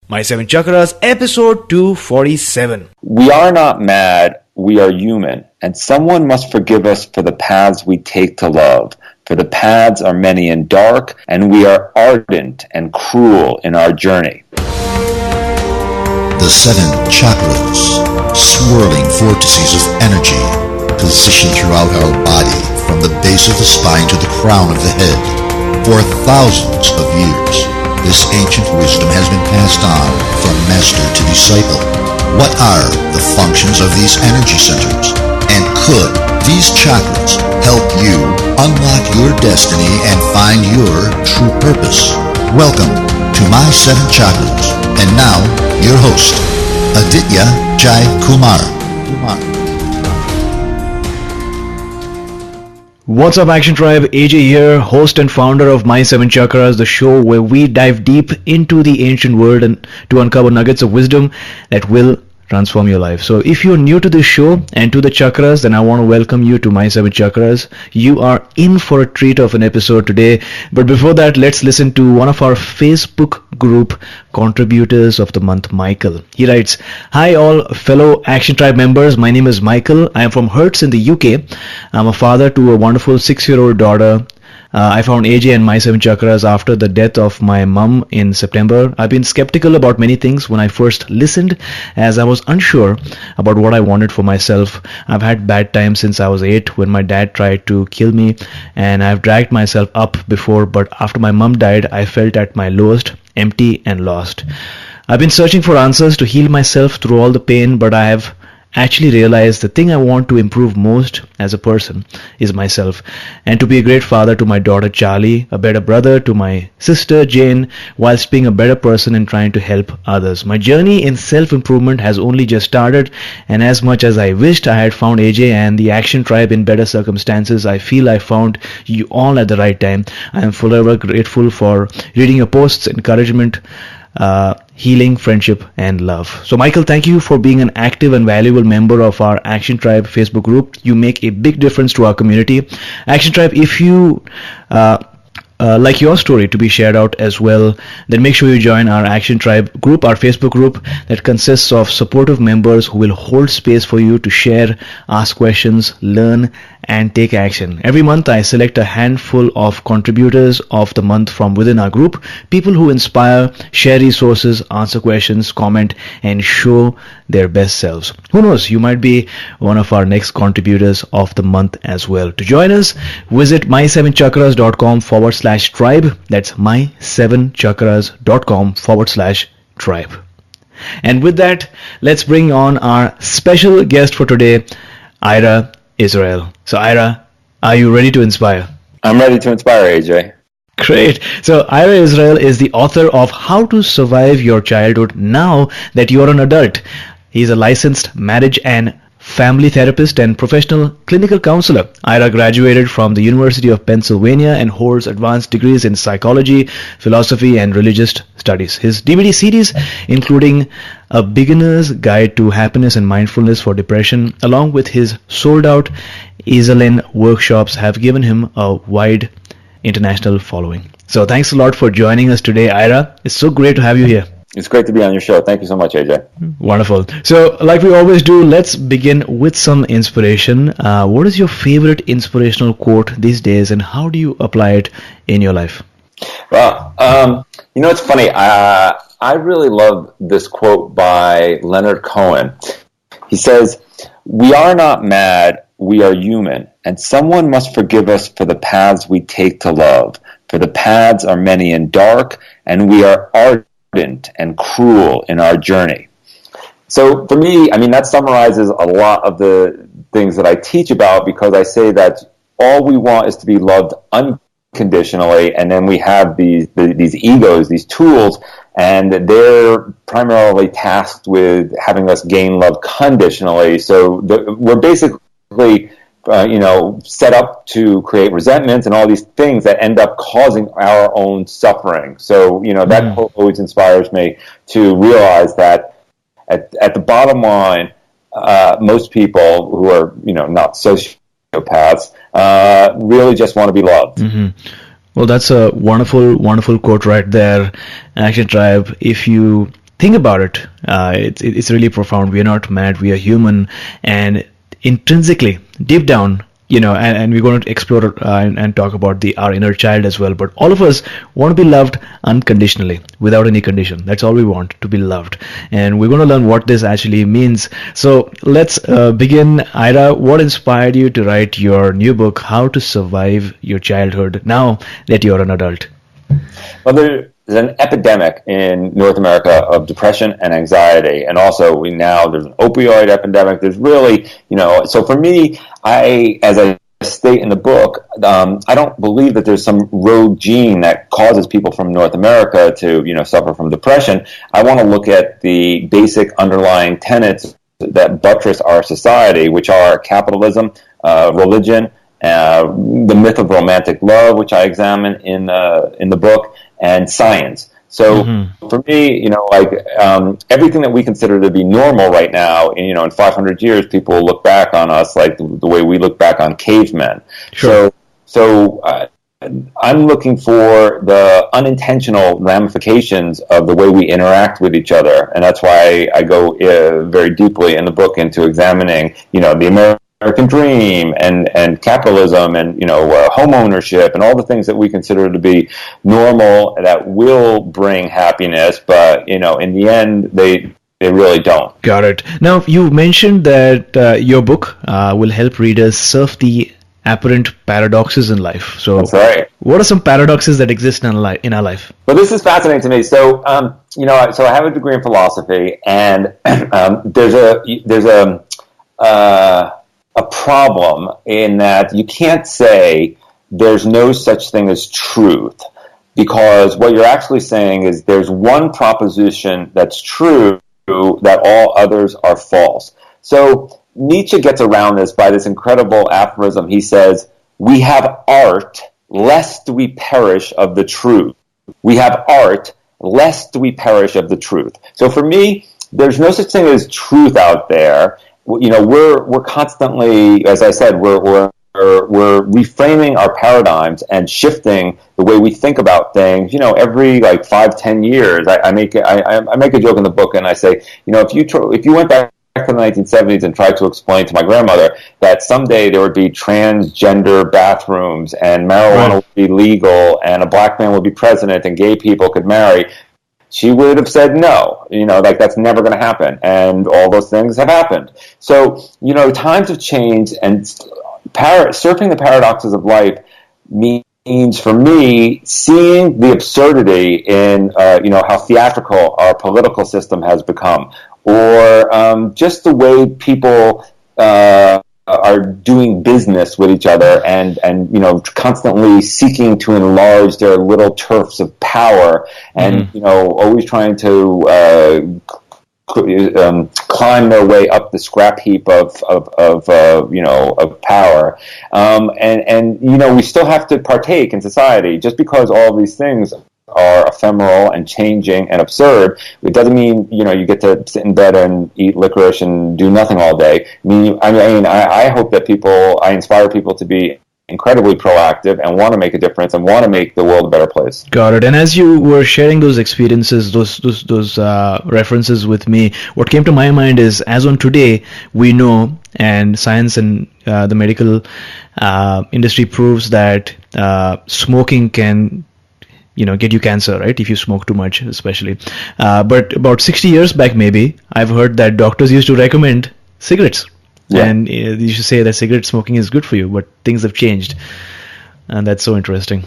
My Seven Chakras, episode 247. We are not mad, we are human, and someone must forgive us for the paths we take to love. For the paths are many and dark, and we are ardent and cruel in our journey. The seven chakras, swirling vortices of energy, positioned throughout our body from the base of the spine to the crown of the head. For thousands of years, this ancient wisdom has been passed on from master to disciple. What are the functions of these energy centers? And could these chakras help you unlock your destiny and find your true purpose? Welcome to My Seven Chakras. And now, your host, Aditya Jai Kumar. What's up, Action Tribe? AJ here, host and founder of My Seven Chakras, the show where we dive deep into the ancient world and to uncover nuggets of wisdom that will transform your life. So if you're new to this show and to the chakras, then I want to welcome you to My Seven Chakras. You are in for a treat of an episode today. But before that, let's listen to one of our Facebook group contributors of the month, Michael. He writes, "Hi all fellow Action Tribe members. My name is Michael. I am from Hertz in the UK. I'm a father to a wonderful 6-year-old daughter. I found AJ and My Seven Chakras after the death of my mum in September. I've been skeptical about many things when I first listened, as I was unsure about what I wanted for myself. I've had bad times since I was 8 when my dad tried to kill me, and I've dragged myself up before, but after my mum died, I felt at my lowest, empty and lost. I've been searching for answers to heal myself through all the pain, but I have actually realized the thing I want to improve most as a person is myself, and to be a great father to my daughter Charlie, a better brother to my sister Jane, whilst being a better person and trying to help others. My journey in self-improvement has only just started, and as much as I wished I had found AJ and the Action Tribe in better circumstances, I feel I found you all at the right time. I am forever grateful for reading your posts, encouragement, healing, friendship, and love." So Michael, thank you for being an active and valuable member of our Action Tribe Facebook group. You make a big difference to our community. Action Tribe, if you like your story to be shared out as well, then make sure you join our Action Tribe group, our Facebook group that consists of supportive members who will hold space for you to share, ask questions, learn, and take action. Every month I select a handful of contributors of the month from within our group, people who inspire, share resources, answer questions, comment, and show their best selves. Who knows, you might be one of our next contributors of the month as well. To join us, visit my7chakras.com/tribe. That's my7chakras.com/tribe. And with that, let's bring on our special guest for today, Ira Israel. So Ira, are you ready to inspire? I'm ready to inspire, AJ. Great. So Ira Israel is the author of How to Survive Your Childhood Now That You're an Adult. He's a licensed marriage and family therapist and professional clinical counselor. Ira graduated from the University of Pennsylvania and holds advanced degrees in psychology, philosophy, and religious studies. His DVD series, including A Beginner's Guide to Happiness and Mindfulness for Depression, along with his sold-out Esalen workshops, have given him a wide international following. So thanks a lot for joining us today, Ira. It's so great to have you here. It's great to be on your show. Thank you so much, AJ. Wonderful. So like we always do, let's begin with some inspiration. What is your favorite inspirational quote these days, and how do you apply it in your life? Well, it's funny. I really love this quote by Leonard Cohen. He says, "We are not mad, we are human, and someone must forgive us for the paths we take to love. For the paths are many and dark, and we are ardent and cruel in our journey." So for me, that summarizes a lot of the things that I teach about, because I say that all we want is to be loved unconditionally, and then we have these egos, these tools, and they're primarily tasked with having us gain love conditionally. So we're basically set up to create resentments and all these things that end up causing our own suffering. So, that quote always inspires me to realize that at the bottom line, most people who are, not sociopaths, really just want to be loved. Mm-hmm. Well, that's a wonderful, wonderful quote right there, Action Tribe. If you think about it, it's really profound. We are not mad. We are human, and intrinsically, deep down, and we're going to explore and talk about our inner child as well. But all of us want to be loved unconditionally, without any condition. That's all we want, to be loved. And we're going to learn what this actually means. So let's begin. Ira, what inspired you to write your new book, How to Survive Your Childhood, now that you're an adult? Well, there's an epidemic in North America of depression and anxiety, and also there's an opioid epidemic. There's really, so for me, as I state in the book, I don't believe that there's some rogue gene that causes people from North America to, suffer from depression. I want to look at the basic underlying tenets that buttress our society, which are capitalism, religion, the myth of romantic love, which I examine in the book, and science. So for me, everything that we consider to be normal right now, in 500 years, people will look back on us like the way we look back on cavemen. Sure. So I'm looking for the unintentional ramifications of the way we interact with each other, and that's why I go very deeply in the book into examining, the American dream and capitalism and home ownership and all the things that we consider to be normal that will bring happiness, but in the end they really don't. Got it. Now you mentioned that your book will help readers surf the apparent paradoxes in life. So that's right. What are some paradoxes that exist in our life? Well, this is fascinating to me. So so I have a degree in philosophy, and there's a problem in that you can't say there's no such thing as truth, because what you're actually saying is there's one proposition that's true, that all others are false. So Nietzsche gets around this by this incredible aphorism. He says, "We have art lest we perish of the truth. We have art lest we perish of the truth." So for me, there's no such thing as truth out there. We're constantly, as I said, we're reframing our paradigms and shifting the way we think about things. Every 5-10 years, I make a joke in the book, and I say, if you went back to the 1970s and tried to explain to my grandmother that someday there would be transgender bathrooms and marijuana would be legal and a black man would be president and gay people could marry, she would have said no, that's never going to happen. And all those things have happened. So, times have changed, and surfing the paradoxes of life means, for me, seeing the absurdity in, how theatrical our political system has become, or just the way people are doing business with each other and constantly seeking to enlarge their little turfs of power, and always trying to climb their way up the scrap heap of power, and we still have to partake in society. Just because all of these things are ephemeral and changing and absurd, it doesn't mean you get to sit in bed and eat licorice and do nothing all day. I hope that I inspire people to be incredibly proactive and want to make a difference and want to make the world a better place. Got it. And as you were sharing those experiences, those references with me, what came to my mind is, as on today, we know, and science and the medical industry proves that smoking can get you cancer, right? If you smoke too much, especially. But about 60 years back, maybe, I've heard that doctors used to recommend cigarettes. Yeah. And you should say that cigarette smoking is good for you, but things have changed. And that's so interesting.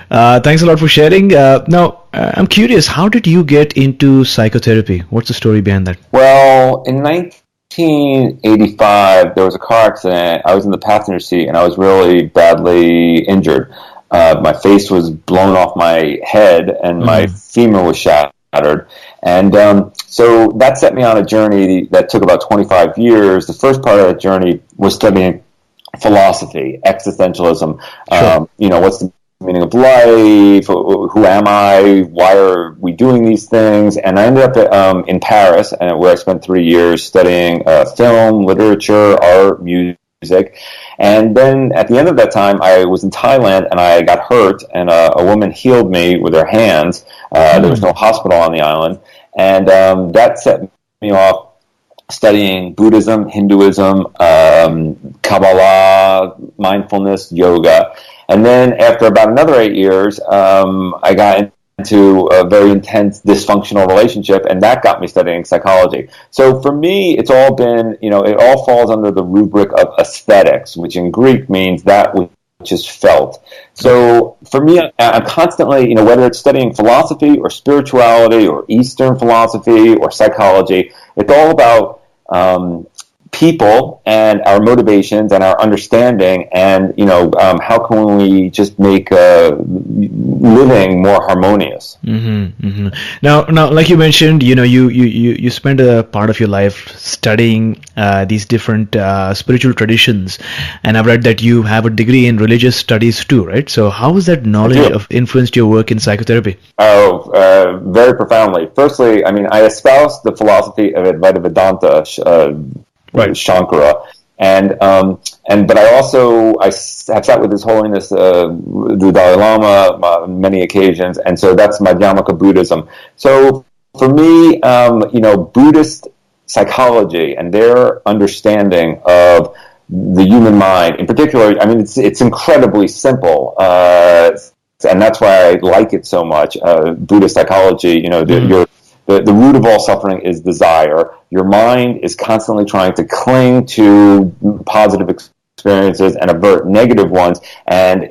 Thanks a lot for sharing. Now, I'm curious, how did you get into psychotherapy? What's the story behind that? Well, in 1985, there was a car accident. I was in the passenger seat, and I was really badly injured. My face was blown off my head, and my femur was shattered. And so that set me on a journey that took about 25 years. The first part of that journey was studying philosophy, existentialism. Sure. What's the meaning of life? Who am I? Why are we doing these things? And I ended up in Paris, where I spent 3 years studying film, literature, art, music. And then at the end of that time, I was in Thailand, and I got hurt, and a woman healed me with her hands. There was no hospital on the island. And that set me off studying Buddhism, Hinduism, Kabbalah, mindfulness, yoga. And then after about another 8 years, I got into a very intense dysfunctional relationship, and that got me studying psychology. So for me, it's all been, it all falls under the rubric of aesthetics, which in Greek means that which is felt. So for me, I'm constantly, whether it's studying philosophy or spirituality or Eastern philosophy or psychology, it's all about people and our motivations and our understanding, and how can we just make living more harmonious. Now, like you mentioned, you spend a part of your life studying these different spiritual traditions, and I've read that you have a degree in religious studies too, right? So how has that knowledge of influenced your work in psychotherapy? Very profoundly. Firstly, I espouse the philosophy of Advaita Vedanta, Shankara, but I have sat with His Holiness the Dalai Lama on many occasions, and so that's Madhyamaka Buddhism. So for me, Buddhist psychology and their understanding of the human mind, in particular, it's incredibly simple, and that's why I like it so much. Buddhist psychology, the root of all suffering is desire. Your mind is constantly trying to cling to positive experiences and avert negative ones, and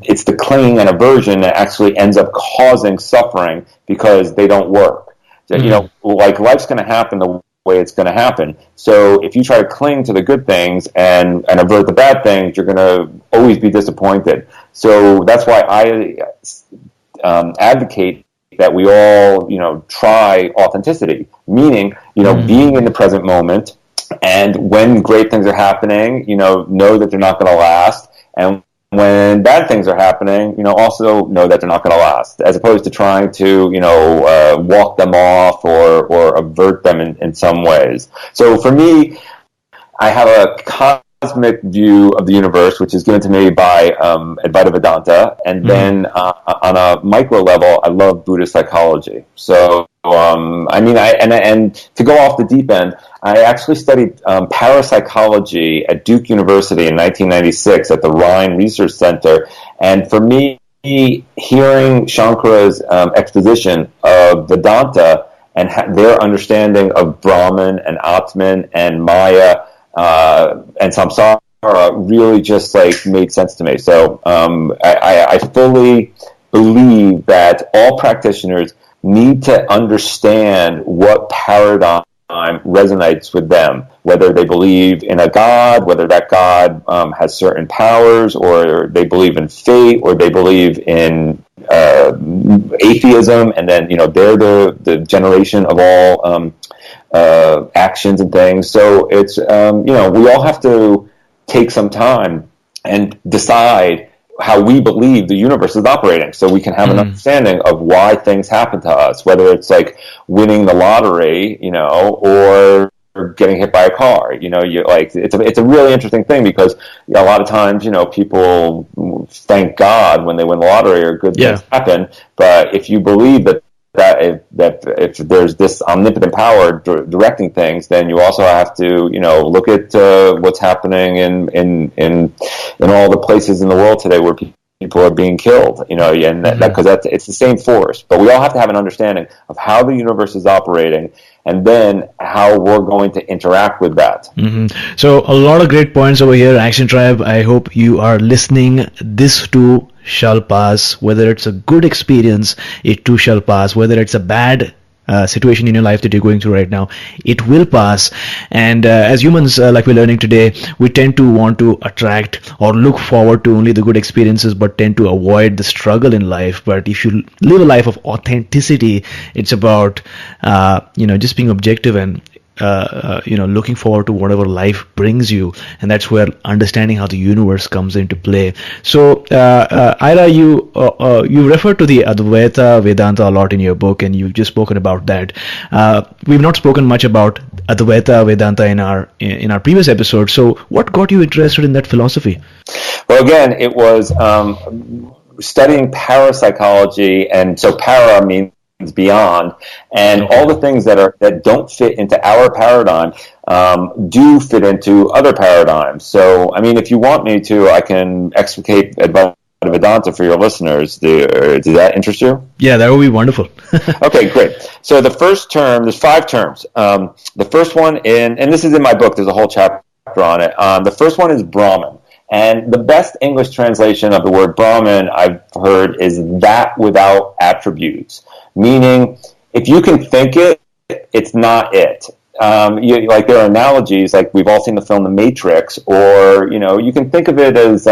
it's the clinging and aversion that actually ends up causing suffering because they don't work. So, like life's going to happen the way it's going to happen. So if you try to cling to the good things and avert the bad things, you're going to always be disappointed. So that's why I advocate that we all, try authenticity, meaning, being in the present moment, and when great things are happening, know that they're not going to last, and when bad things are happening, also know that they're not going to last, as opposed to trying to, walk them off or avert them in some ways. So for me, I have a cosmic view of the universe, which is given to me by Advaita Vedanta, and then on a micro level, I love Buddhist psychology. So, and to go off the deep end, I actually studied parapsychology at Duke University in 1996 at the Rhine Research Center, and for me, hearing Shankara's exposition of Vedanta and their understanding of Brahman and Atman and Maya and samsara really just made sense to me. So I fully believe that all practitioners need to understand what paradigm resonates with them, whether they believe in a god, whether that god has certain powers, or they believe in fate, or they believe in atheism, and then they're the generation of all actions and things. So it's we all have to take some time and decide how we believe the universe is operating, so we can have an understanding of why things happen to us, whether it's like winning the lottery, or getting hit by a car. It's a really interesting thing, because a lot of times, people thank God when they win the lottery or good things happen. But if you believe that if there's this omnipotent power directing things, then you also have to look at what's happening in all the places in the world today where people are being killed, and because it's the same force. But we all have to have an understanding of how the universe is operating, and then how we're going to interact with that. So a lot of great points over here, Action Tribe. I hope you are listening. This too shall pass. Whether it's a good experience, it too shall pass. Whether it's a bad situation in your life that you're going through right now, it will pass. And as humans, like we're learning today, we tend to want to attract or look forward to only the good experiences, but tend to avoid the struggle in life. But if you live a life of authenticity, it's about just being objective and looking forward to whatever life brings you, and that's where understanding how the universe comes into play. So, Ira, you refer to the Advaita Vedanta a lot in your book, and you've just spoken about that. We've not spoken much about Advaita Vedanta in our previous episode. So, what got you interested in that philosophy? Well, again, it was studying parapsychology, and so para means beyond, and all the things that don't fit into our paradigm do fit into other paradigms. So, I mean, if you want me to, I can explicate Advaita Vedanta for your listeners. Does that interest you? Yeah, that would be wonderful. Okay, great. So the first term, there's 5 terms. The first one, and this is in my book, there's a whole chapter on it. The first one is Brahman. And the best English translation of the word Brahman I've heard is that without attributes. Meaning, if you can think it, it's not it. Like there are analogies, like we've all seen the film The Matrix, or, you can think of it as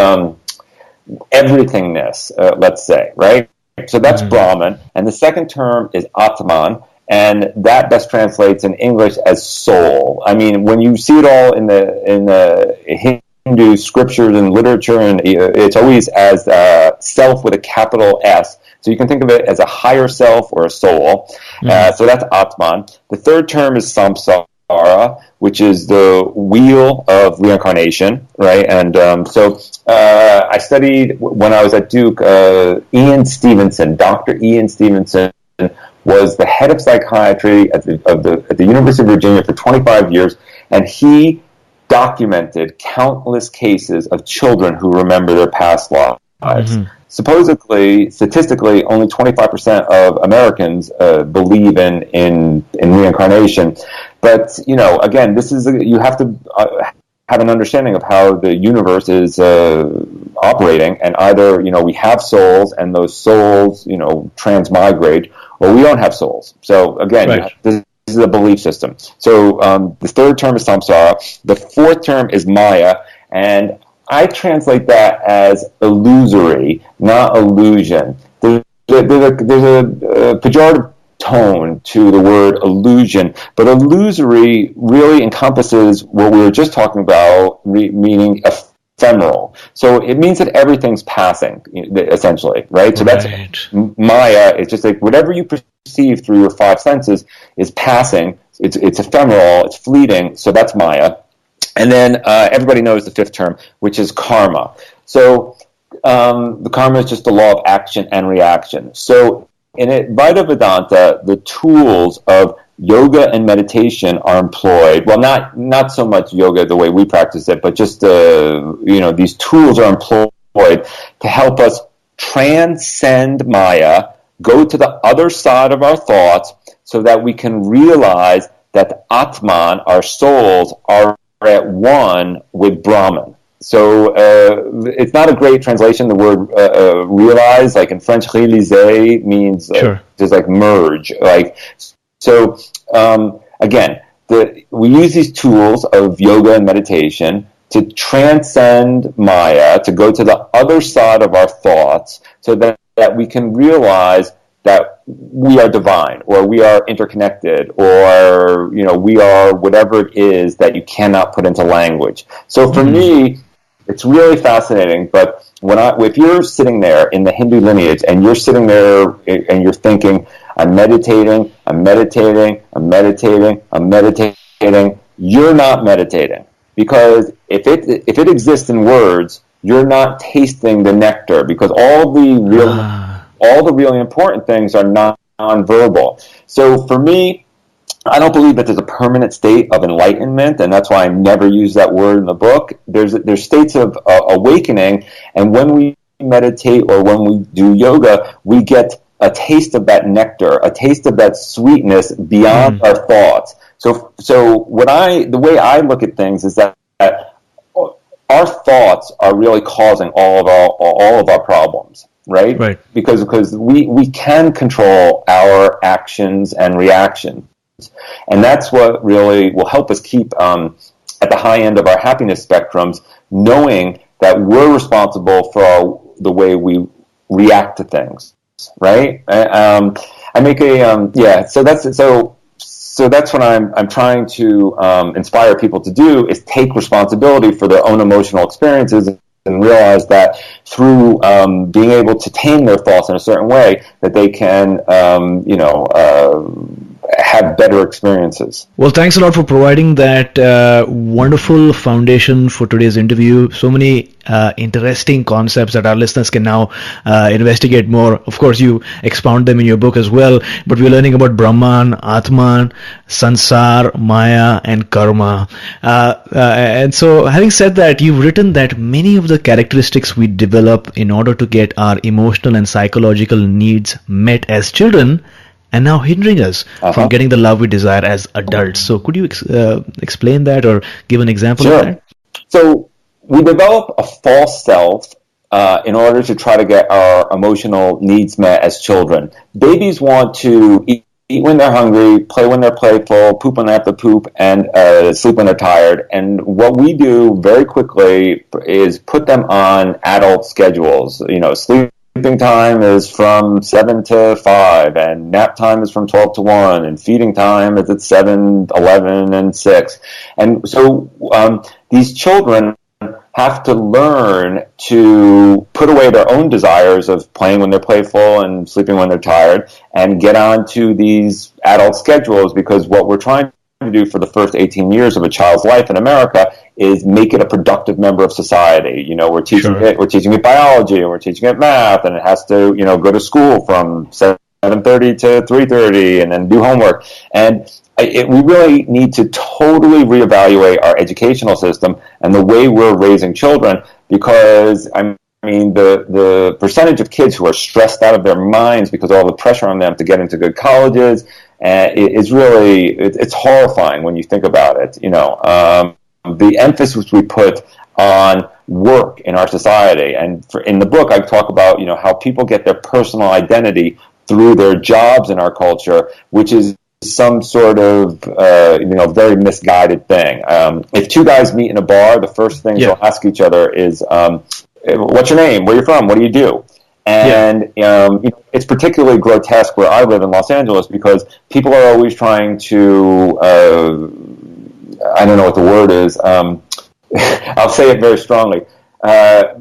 everythingness, let's say, right? So that's Brahman. And the second term is Atman, and that best translates in English as soul. I mean, when you see it all in the Hindu scriptures and literature, and it's always as self with a capital S. So you can think of it as a higher self or a soul. So that's Atman. The third term is Samsara, which is the wheel of reincarnation, right? And I studied, when I was at Duke, Dr. Ian Stevenson was the head of psychiatry at the University of Virginia for 25 years, and he documented countless cases of children who remember their past lives. Supposedly, statistically, only 25% of Americans believe in reincarnation. But, again, you have to have an understanding of how the universe is operating, and either, we have souls, and those souls, transmigrate, or we don't have souls. So, again, this is a belief system. So the third term is samsara. The fourth term is maya, and I translate that as illusory, not illusion. There's a pejorative tone to the word illusion, but illusory really encompasses what we were just talking about, meaning ephemeral. So it means that everything's passing, essentially, right? So that's maya. It's just like whatever you perceive through your 5 senses is passing. It's ephemeral. It's fleeting. So that's maya. And then everybody knows the fifth term, which is karma. So the karma is just the law of action and reaction. So in Advaita Vedanta, the tools of yoga and meditation are employed. Well, not so much yoga the way we practice it, but just these tools are employed to help us transcend Maya, go to the other side of our thoughts, so that we can realize that Atman, our souls, are at one with Brahman. So it's not a great translation. The word realize, like in French, réaliser means just like merge. Like so. Again, we use these tools of yoga and meditation to transcend Maya, to go to the other side of our thoughts, so that we can realize that we are divine, or we are interconnected, or we are whatever it is that you cannot put into language. So for me, it's really fascinating. But if you're sitting there in the Hindu lineage, and you're sitting there and you're thinking, I'm meditating, you're not meditating, because if it exists in words, you're not tasting the nectar, because all the really important things are non-verbal. So for me, I don't believe that there's a permanent state of enlightenment, and that's why I never use that word in the book. There's states of awakening, and when we meditate or when we do yoga, we get a taste of that nectar, a taste of that sweetness beyond our thoughts. So the way I look at things is that our thoughts are really causing all of our problems. Right? Because we can control our actions and reactions. And that's what really will help us keep at the high end of our happiness spectrums, knowing that we're responsible for the way we react to things. Right? I make So that's what I'm trying to inspire people to do, is take responsibility for their own emotional experiences, and realize that through being able to tame their thoughts in a certain way, that they can have better experiences. Well, thanks a lot for providing that wonderful foundation for today's interview. So many interesting concepts that our listeners can now investigate more. Of course, you expound them in your book as well, but we're learning about Brahman, Atman, Sansar, Maya, and Karma. And so, having said that, you've written that many of the characteristics we develop in order to get our emotional and psychological needs met as children and now hindering us from getting the love we desire as adults. So could you explain that or give an example of that? So we develop a false self in order to try to get our emotional needs met as children. Babies want to eat when they're hungry, play when they're playful, poop when they have to poop, and sleep when they're tired. And what we do very quickly is put them on adult schedules. Sleeping time is from 7 to 5, and nap time is from 12 to 1, and feeding time is at 7, 11, and 6. And so these children have to learn to put away their own desires of playing when they're playful and sleeping when they're tired and get on to these adult schedules, because what we're trying to do for the first 18 years of a child's life in America is make it a productive member of society. We're teaching it biology, and we're teaching it math, and it has to, go to school from 7:30 to 3:30 and then do homework. And we really need to totally reevaluate our educational system and the way we're raising children, because the percentage of kids who are stressed out of their minds because of all the pressure on them to get into good colleges is really, it's horrifying when you think about it. The emphasis we put on work in our society, and in the book I talk about how people get their personal identity through their jobs in our culture, which is some sort of very misguided thing. If two guys meet in a bar, the first thing they'll ask each other is, what's your name? Where are you from? What do you do? And it's particularly grotesque where I live in Los Angeles, because people are always trying to, I don't know what the word is, I'll say it very strongly,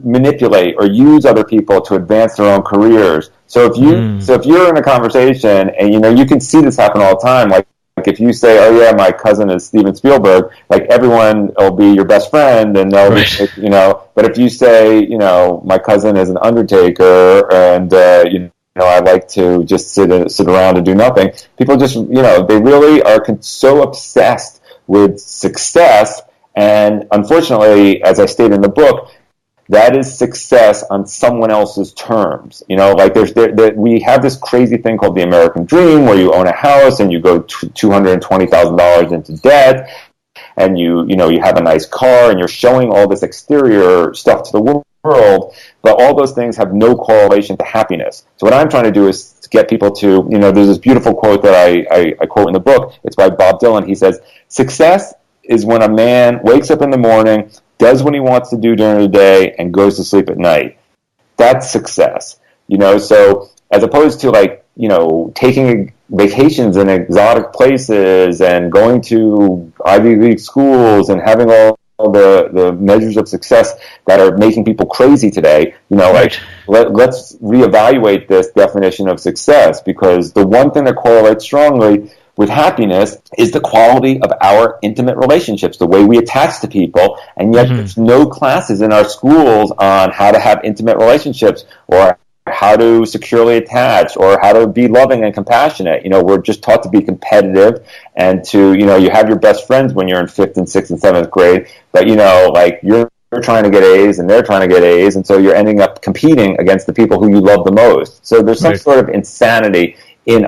manipulate or use other people to advance their own careers. So if you're in a conversation and you can see this happen all the time, like if you say, "Oh yeah, my cousin is Steven Spielberg," like everyone will be your best friend, and they'll But if you say, "My cousin is an undertaker," and I like to just sit around and do nothing, people just they really are so obsessed with success, and unfortunately, as I state in the book, that is success on someone else's terms. We have this crazy thing called the American dream, where you own a house and you go $220,000 into debt, and you have a nice car, and you're showing all this exterior stuff to the world, but all those things have no correlation to happiness. So what I'm trying to do is to get people to, there's this beautiful quote that I quote in the book. It's by Bob Dylan. He says, "Success is when a man wakes up in the morning, does what he wants to do during the day, and goes to sleep at night. That's success." So as opposed to taking vacations in exotic places and going to Ivy League schools and having all the measures of success that are making people crazy today, let's reevaluate this definition of success, because the one thing that correlates strongly with happiness is the quality of our intimate relationships, the way we attach to people, and yet there's no classes in our schools on how to have intimate relationships, or how to securely attach, or how to be loving and compassionate. We're just taught to be competitive, and to, you have your best friends when you're in 5th and 6th and 7th grade, but you're trying to get A's and they're trying to get A's, and so you're ending up competing against the people who you love the most. So there's some sort of insanity in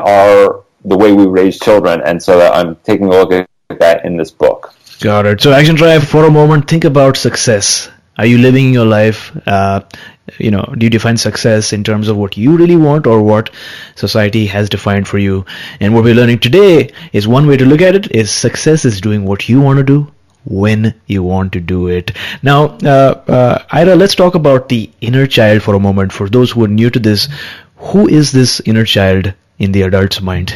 the way we raise children, and so I'm taking a look at that in this book. Got it. So Action Tribe, for a moment, think about success. Are you living your life? Do you define success in terms of what you really want, or what society has defined for you? And what we're learning today is, one way to look at it is, success is doing what you want to do when you want to do it. Now, Ira, let's talk about the inner child for a moment. For those who are new to this, who is this inner child in the adult's mind?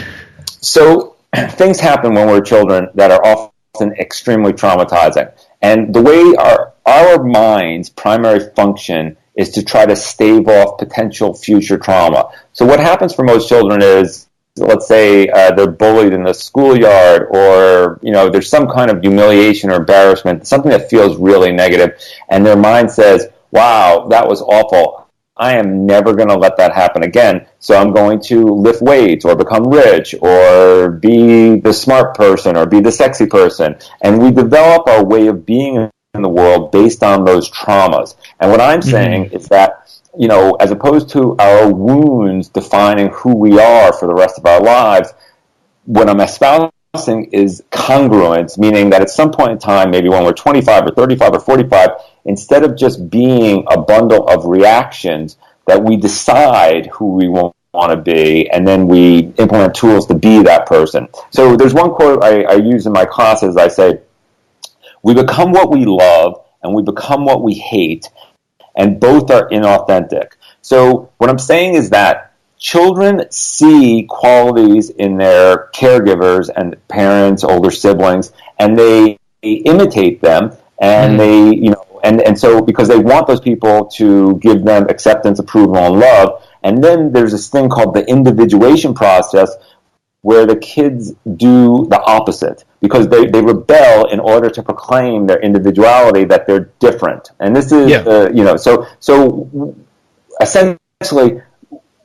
So things happen when we're children that are often extremely traumatizing. And the way our mind's primary function is to try to stave off potential future trauma. So what happens for most children is let's say they're bullied in the schoolyard, or there's some kind of humiliation or embarrassment, something that feels really negative, and their mind says, wow, that was awful. I am never going to let that happen again, so I'm going to lift weights or become rich or be the smart person or be the sexy person. And we develop our way of being in the world based on those traumas. And what I'm saying is that, as opposed to our wounds defining who we are for the rest of our lives, what I'm espousing is congruence, meaning that at some point in time, maybe when we're 25 or 35 or 45, instead of just being a bundle of reactions, that we decide who we want to be, and then we implement tools to be that person. So there's one quote I use in my classes. I say, we become what we love, and we become what we hate, and both are inauthentic. So what I'm saying is that children see qualities in their caregivers and parents, older siblings, and they imitate them, and and so because they want those people to give them acceptance, approval, and love. And then there's this thing called the individuation process, where the kids do the opposite because they rebel in order to proclaim their individuality, that they're different. And this is so essentially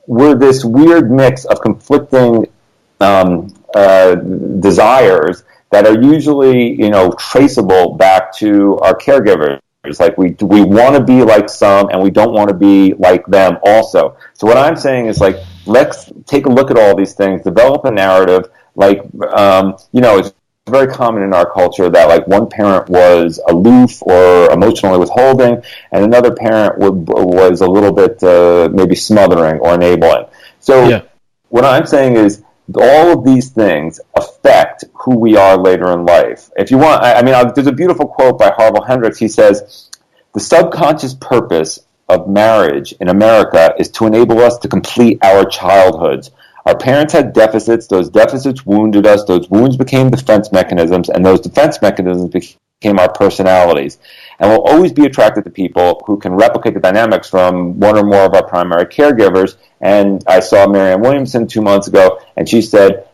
we're this weird mix of conflicting desires that are usually traceable back to our caregivers. Like we want to be like some, and we don't want to be like them also. So what I'm saying is, like, let's take a look at all these things, develop a narrative. Like it's very common in our culture that, like, one parent was aloof or emotionally withholding, and another parent was a little bit maybe smothering or enabling. So what I'm saying is, all of these things affect who we are later in life. If you want, there's a beautiful quote by Harville Hendricks. He says, "The subconscious purpose of marriage in America is to enable us to complete our childhoods. Our parents had deficits. Those deficits wounded us. Those wounds became defense mechanisms, and those defense mechanisms became our personalities. And we'll always be attracted to people who can replicate the dynamics from one or more of our primary caregivers." And I saw Marianne Williamson 2 months ago, and she said,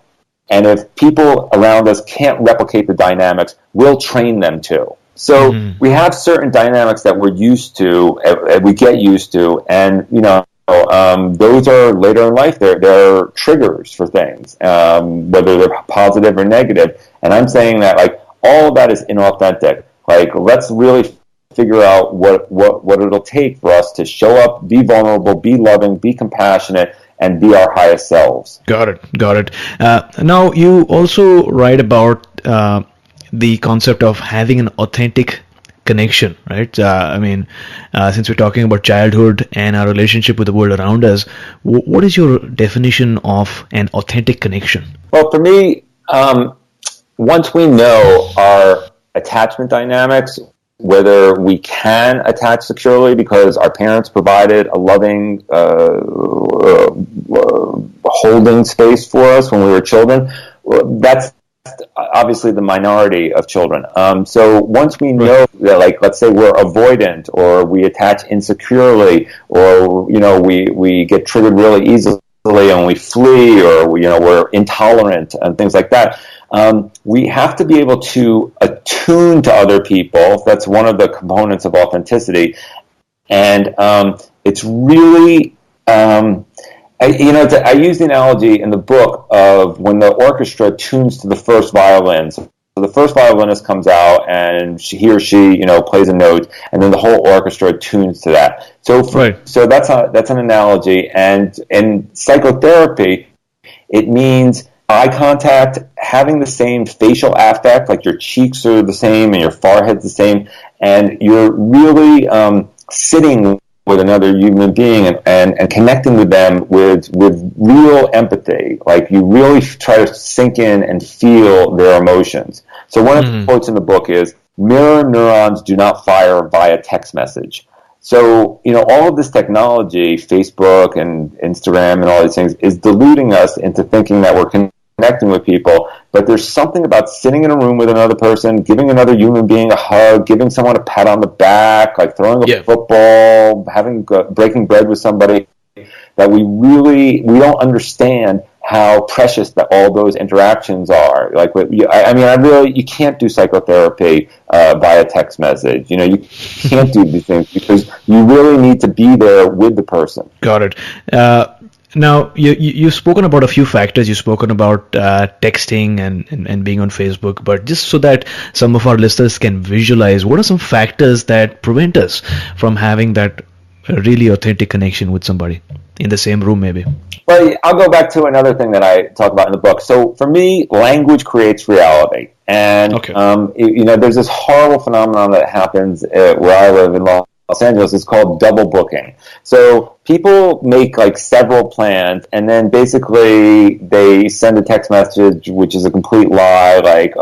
and if people around us can't replicate the dynamics, we'll train them to. So we have certain dynamics that we're used to, we get used to, and those are later in life. They're triggers for things, whether they're positive or negative. And I'm saying that, like, all of that is inauthentic. Like, let's really figure out what it'll take for us to show up, be vulnerable, be loving, be compassionate, and be our highest selves. Got it. Now, you also write about the concept of having an authentic connection, right? Since we're talking about childhood and our relationship with the world around us, what is your definition of an authentic connection? Well, for me, once we know our attachment dynamics, whether we can attach securely because our parents provided a loving holding space for us when we were children, that's obviously the minority of children. So once we know that, like, let's say we're avoidant, or we attach insecurely, or we get triggered really easily and we flee, or we're intolerant and things like that. We have to be able to attune to other people. That's one of the components of authenticity. And it's really, I use the analogy in the book of when the orchestra tunes to the first violin. So the first violinist comes out and he or she, plays a note, and then the whole orchestra tunes to that. So that's an analogy. And in psychotherapy, it means eye contact, having the same facial affect, like your cheeks are the same and your forehead's the same, and you're really sitting with another human being and connecting with them with real empathy. Like, you really try to sink in and feel their emotions. So one of the quotes in the book is, "Mirror neurons do not fire via text message." So, all of this technology, Facebook and Instagram and all these things, is deluding us into thinking that we're connecting with people. But there's something about sitting in a room with another person, giving another human being a hug, giving someone a pat on the back, like throwing a football, breaking bread with somebody, that we don't understand how precious that all those interactions are. Like, you can't do psychotherapy via text message. You can't do these things because you really need to be there with the person. Got it. Now, you've spoken about a few factors. You've spoken about texting and being on Facebook, but just so that some of our listeners can visualize, what are some factors that prevent us from having that really authentic connection with somebody in the same room, maybe? Well, I'll go back to another thing that I talk about in the book. So for me, language creates reality. And, Okay. There's this horrible phenomenon that happens where I live in Los Angeles. It's called double booking. So people make like several plans, and then basically they send a text message, which is a complete lie, like,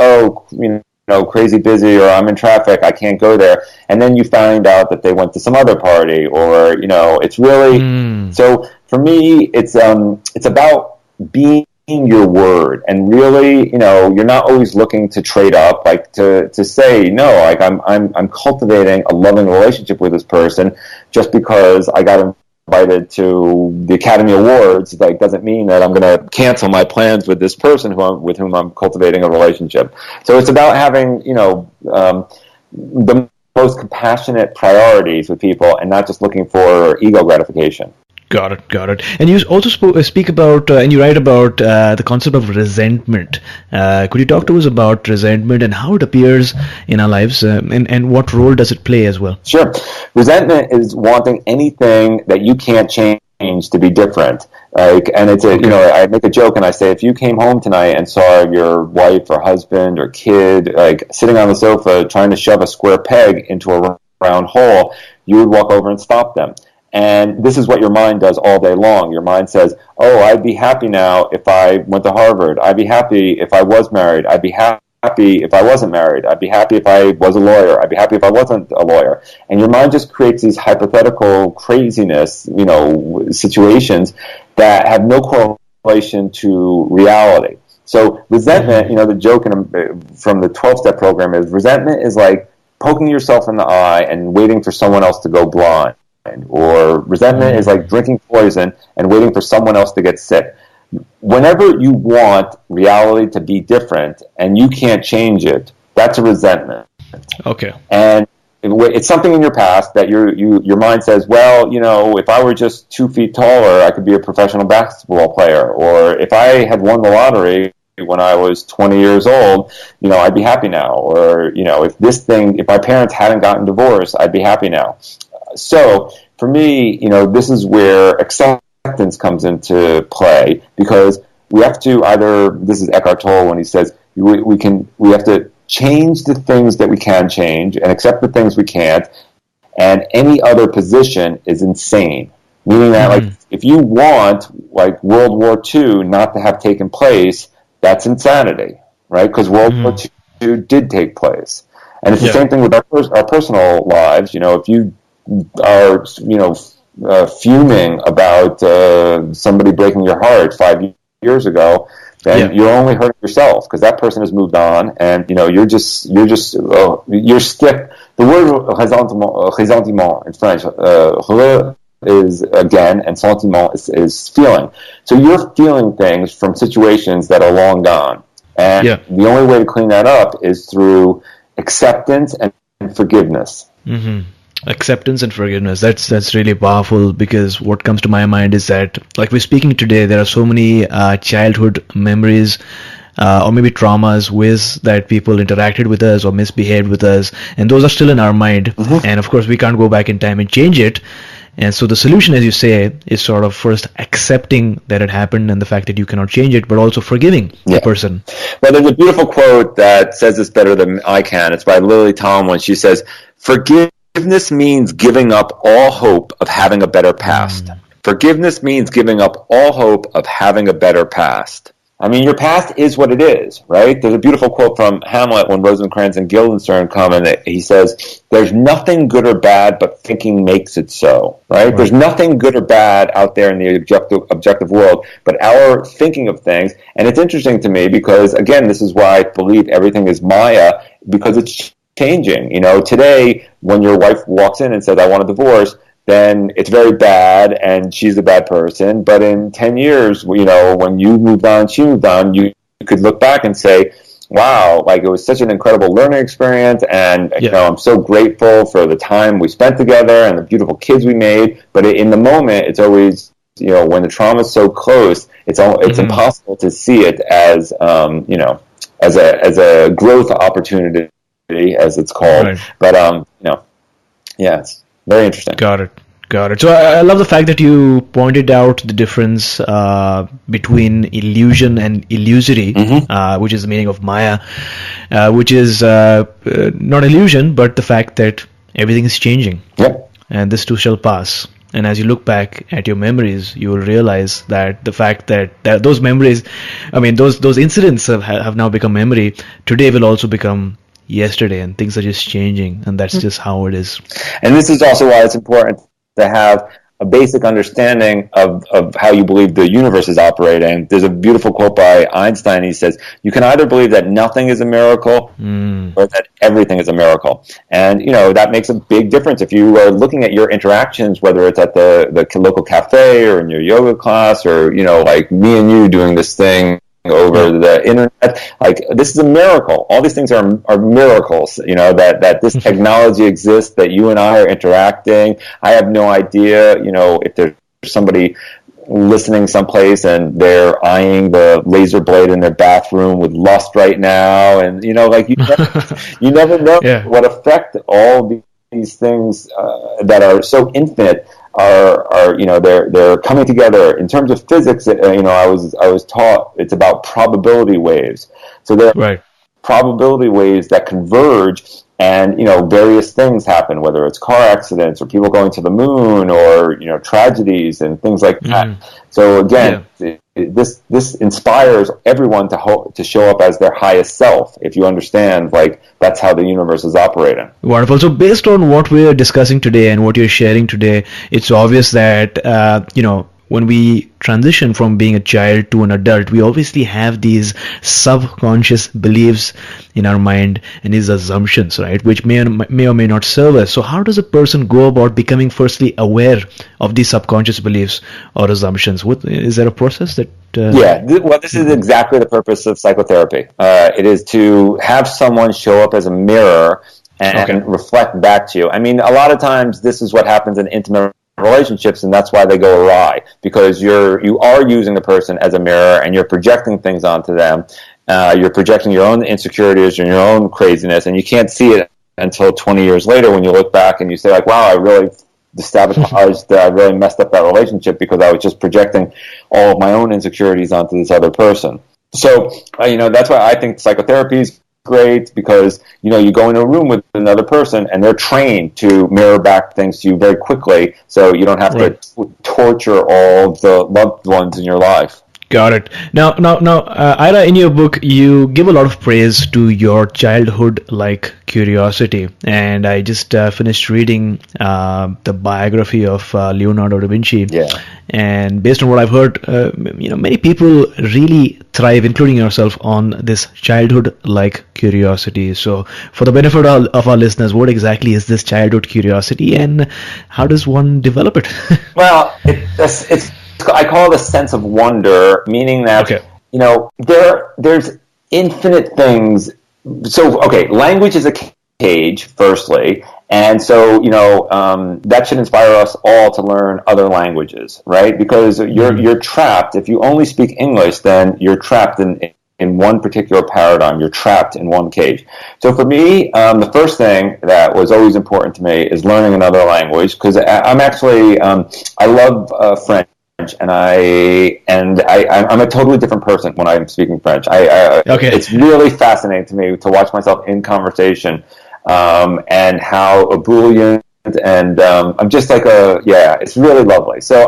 crazy busy, or I'm in traffic, I can't go there. And then you find out that they went to some other party, or, it's really, so for me, it's about being your word, and really, you're not always looking to trade up, like to say, no, like I'm cultivating a loving relationship with this person just because I got invited to the Academy Awards, like, doesn't mean that I'm going to cancel my plans with this person with whom I'm cultivating a relationship. So it's about having, the most compassionate priorities with people, and not just looking for ego gratification. Got it. And you also speak about, and you write about the concept of resentment. Could you talk to us about resentment and how it appears in our lives, and what role does it play as well? Sure. Resentment is wanting anything that you can't change to be different. Like, and it's I make a joke and I say, if you came home tonight and saw your wife or husband or kid, like, sitting on the sofa trying to shove a square peg into a round hole, you would walk over and stop them. And this is what your mind does all day long. Your mind says, oh, I'd be happy now if I went to Harvard. I'd be happy if I was married. I'd be happy if I wasn't married. I'd be happy if I was a lawyer. I'd be happy if I wasn't a lawyer. And your mind just creates these hypothetical craziness, situations that have no correlation to reality. So resentment, the joke from the 12-step program is, resentment is like poking yourself in the eye and waiting for someone else to go blind. Or resentment is like drinking poison and waiting for someone else to get sick. Whenever you want reality to be different and you can't change it, that's a resentment. Okay. And it's something in your past that your mind says, well, if I were just 2 feet taller, I could be a professional basketball player. Or if I had won the lottery when I was 20 years old, I'd be happy now. Or, if my parents hadn't gotten divorced, I'd be happy now. So for me, this is where acceptance comes into play, because we have to this is Eckhart Tolle when he says we have to change the things that we can change and accept the things we can't, and any other position is insane. Meaning that, like, if you want, like, World War II not to have taken place, that's insanity, right? Because World War II did take place. And it's the same thing with our personal lives. If you are, fuming about somebody breaking your heart 5 years ago, then you're only hurting yourself, because that person has moved on, and you're stiff. The word ressentiment in French, is again, and sentiment is feeling. So you're feeling things from situations that are long gone, and the only way to clean that up is through acceptance and forgiveness. Acceptance and forgiveness. That's really powerful, because what comes to my mind is that, like we're speaking today, there are so many childhood memories or maybe traumas, ways that people interacted with us or misbehaved with us, and those are still in our mind. And of course we can't go back in time and change it. And so the solution, as you say, is sort of first accepting that it happened and the fact that you cannot change it, but also forgiving the person. Well, there's a beautiful quote that says this better than I can. It's by Lily Tomlin. She says, forgiveness means giving up all hope of having a better past. Forgiveness means giving up all hope of having a better past. I mean, your past is what it is, right? There's a beautiful quote from Hamlet when Rosencrantz and Guildenstern come, and he says, there's nothing good or bad, but thinking makes it so, right? There's nothing good or bad out there in the objective world, but our thinking of things. And it's interesting to me because, again, this is why I believe everything is Maya, because it's changing. Today, when your wife walks in and says, I want a divorce, then it's very bad and she's a bad person. But in 10 years, when you moved on, she moved on, you could look back and say, wow, like it was such an incredible learning experience, and I'm so grateful for the time we spent together and the beautiful kids we made. But in the moment, it's always, when the trauma is so close, it's impossible to see it as as a growth opportunity, as it's called. Right. But it's very interesting. Got it. So I love the fact that you pointed out the difference between illusion and illusory, which is the meaning of Maya, which is not illusion, but the fact that everything is changing. Yep. And this too shall pass. And as you look back at your memories, you will realize that the fact that those memories, those incidents have now become memory, today will also become yesterday, and things are just changing, and that's just how it is. And this is also why it's important to have a basic understanding of how you believe the universe is operating. There's a beautiful quote by Einstein. He says, you can either believe that nothing is a miracle or that everything is a miracle. And, that makes a big difference. If you are looking at your interactions, whether it's at the local cafe or in your yoga class or, like me and you doing this thing over the internet, like this is a miracle. All these things are miracles, that this technology exists, that you and I are interacting. I have no idea, if there's somebody listening someplace and they're eyeing the laser blade in their bathroom with lust right now, and you never know what effect all these things that are so infinite are they're coming together. In terms of physics, I was taught it's about probability waves. So there are probability waves that converge, and various things happen, whether it's car accidents or people going to the moon or tragedies and things like that. So again, this inspires everyone to show up as their highest self. If you understand, like that's how the universe is operating. Wonderful. So based on what we're discussing today and what you're sharing today, it's obvious that when we transition from being a child to an adult, we obviously have these subconscious beliefs in our mind and these assumptions, right, which may or may not serve us. So how does a person go about becoming firstly aware of these subconscious beliefs or assumptions? Is there a process that... Well, this is exactly the purpose of psychotherapy. It is to have someone show up as a mirror and reflect back to you. I mean, a lot of times this is what happens in intimate relationships, and that's why they go awry, because you are using the person as a mirror and you're projecting things onto them. You're projecting your own insecurities and your own craziness, and you can't see it until 20 years later when you look back and you say, like, wow, I really sabotaged that. I really messed up that relationship because I was just projecting all of my own insecurities onto this other person. So that's why I think psychotherapy is great, because you go in a room with another person and they're trained to mirror back things to you very quickly, so you don't have to torture all the loved ones in your life. Got it. Now, Ira, in your book, you give a lot of praise to your childhood-like curiosity, and I just finished reading the biography of Leonardo da Vinci. Yeah. And based on what I've heard, many people really thrive, including yourself, on this childhood-like curiosity. So, for the benefit of our listeners, what exactly is this childhood curiosity, and how does one develop it? Well, I call it a sense of wonder, meaning that there's infinite things. So, language is a cage, firstly, and so that should inspire us all to learn other languages, right? Because you're trapped. If you only speak English, then you're trapped in one particular paradigm. You're trapped in one cage. So for me, the first thing that was always important to me is learning another language, because I'm actually I love French. And I'm a totally different person when I'm speaking French. It's really fascinating to me to watch myself in conversation, and how ebullient, and I'm just like it's really lovely. So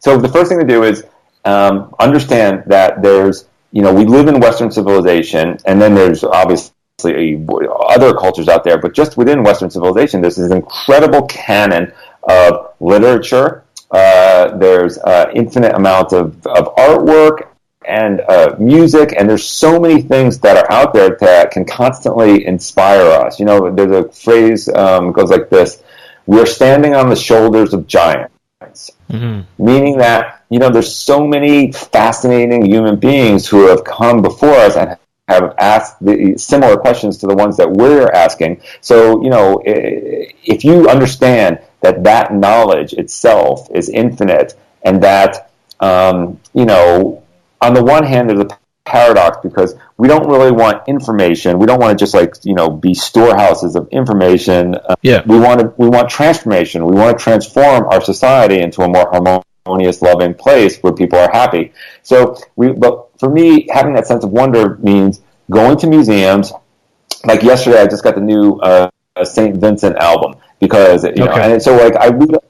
the first thing to do is understand that there's, we live in Western civilization, and then there's obviously other cultures out there, but just within Western civilization, there's this incredible canon of literature. There's infinite amount of artwork and music, and there's so many things that are out there that can constantly inspire us. There's a phrase goes like this: we're standing on the shoulders of giants. Meaning that, there's so many fascinating human beings who have come before us and have asked the similar questions to the ones that we're asking. So, if you understand that knowledge itself is infinite, and that, on the one hand, there's a paradox, because we don't really want information. We don't want to just be storehouses of information. We want transformation. We want to transform our society into a more harmonious, loving place where people are happy. So but for me, having that sense of wonder means going to museums. Like yesterday, I just got the new St. Vincent album, because and so I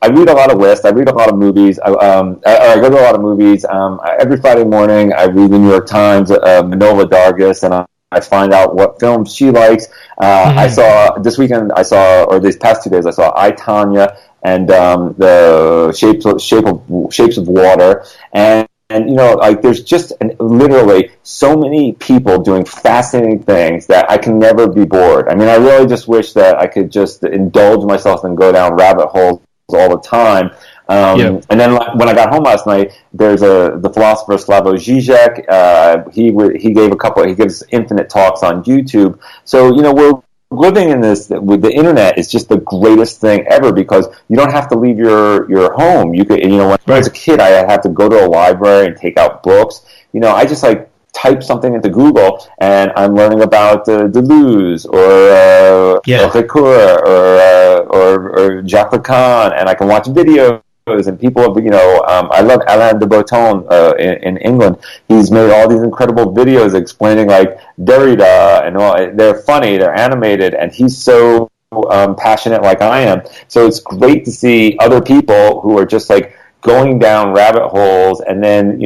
read a lot of lists. I read a lot of movies. I go to a lot of movies. Every Friday morning, I read the New York Times, Manola Dargis, and I find out what films she likes. I saw this weekend. Or these past 2 days, I saw I, Tanya, and the Shapes of Water, and there's just literally so many people doing fascinating things that I can never be bored. I mean, I really just wish that I could just indulge myself and go down rabbit holes all the time. And then when I got home last night, there's the philosopher Slavoj Žižek. He gives infinite talks on YouTube. So, we're living in this with the internet is just the greatest thing ever, because you don't have to leave your home. You could, when I was a kid, I had to go to a library and take out books. I just type something into Google and I'm learning about Deleuze or Ricoeur or Jacques Lacan, and I can watch videos. And people, I love Alain de Botton in England. He's made all these incredible videos explaining Derrida and all. They're funny, they're animated, and he's so passionate like I am. So it's great to see other people who are just going down rabbit holes, and then